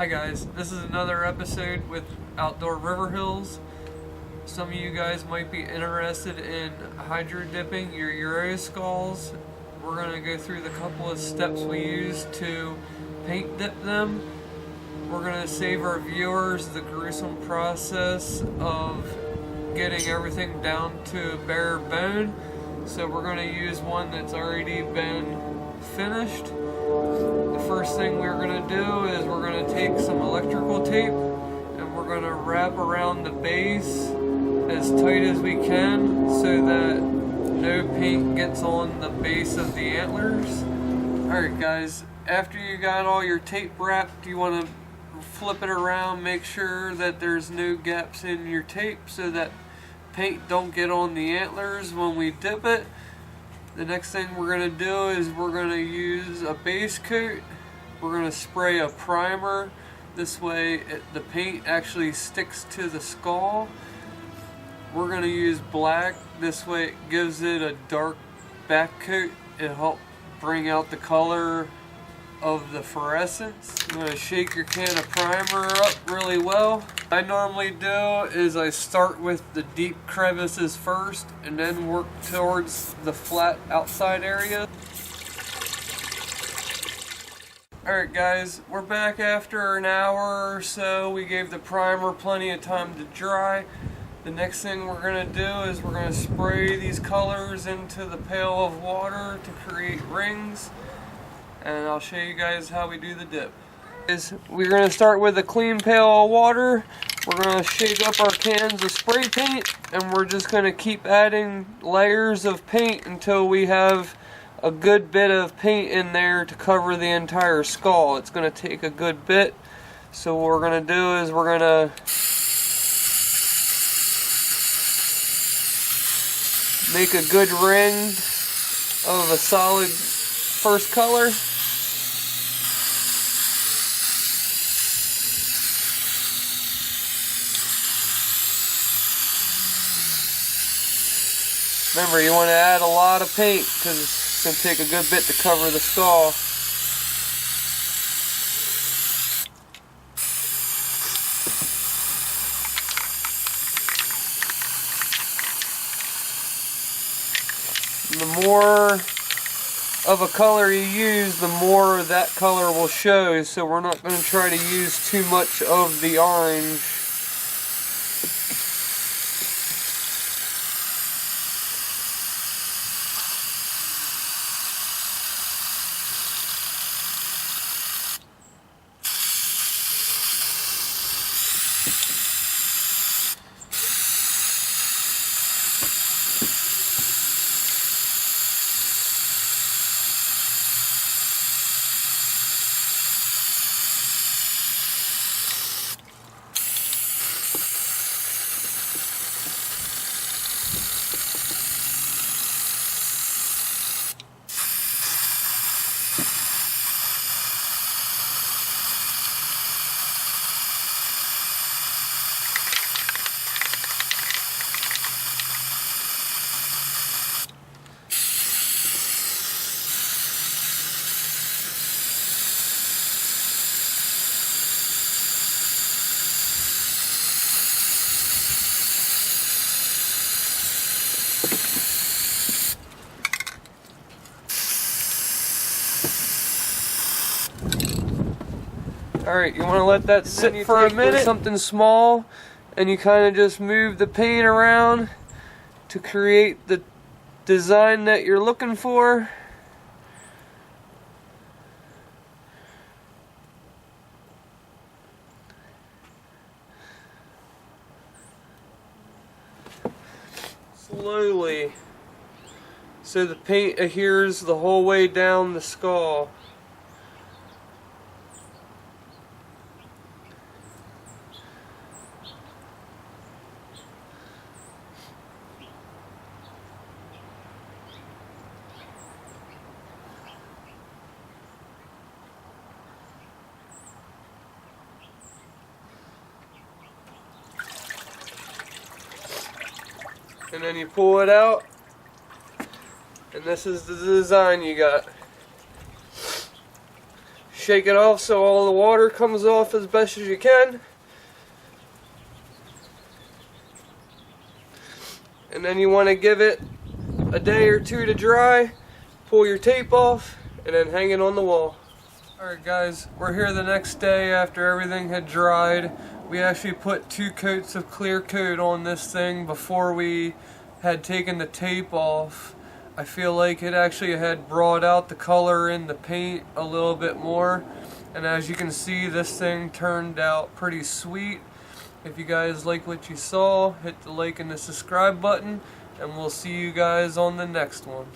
Hi guys, this is another episode with Outdoor River Hills. Some of you guys might be interested in hydro dipping your Euro skulls. We're going to go through the couple of steps we use to paint dip them. We're going to save our viewers the gruesome process of getting everything down to bare bone. So we're going to use one that's already been finished. The first thing we're going to do is we're going to take some electrical tape and we're going to wrap around the base as tight as we can so that no paint gets on the base of the antlers. Alright guys, after you got all your tape wrapped, you want to flip it around, make sure that there's no gaps in your tape so that paint don't get on the antlers when we dip it. The next thing we're going to do is we're going to use a base coat. We're going to spray a primer. This way the paint actually sticks to the skull. We're going to use black. This way it gives it a dark back coat. It helps bring out the color of the fluorescence. I'm going to shake your can of primer up really well. What I normally do is I start with the deep crevices first and then work towards the flat outside area. Alright guys, we're back after an hour or so. We gave the primer plenty of time to dry. The next thing we're going to do is we're going to spray these colors into the pail of water to create rings. And I'll show you guys how we do the dip. We're going to start with a clean pail of water. We're going to shake up our cans of spray paint and we're just going to keep adding layers of paint until we have a good bit of paint in there to cover the entire skull. It's going to take a good bit. So what we're going to do is we're going to make a good ring of a solid first color. Remember, you want to add a lot of paint because it's going to take a good bit to cover the skull. And the more of a color you use, the more that color will show. So we're not going to try to use too much of the orange. Alright, you want to let that sit for a minute, something small, and you kind of just move the paint around to create the design that you're looking for. Slowly, so the paint adheres the whole way down the skull. And then you pull it out, and this is the design you got. Shake it off so all the water comes off as best as you can. And then you want to give it a day or two to dry, pull your tape off, and then hang it on the wall. Alright guys, we're here the next day after everything had dried. We actually put 2 coats of clear coat on this thing before we had taken the tape off. I feel like it actually had brought out the color in the paint a little bit more. And as you can see, this thing turned out pretty sweet. If you guys like what you saw, hit the like and the subscribe button, and we'll see you guys on the next one.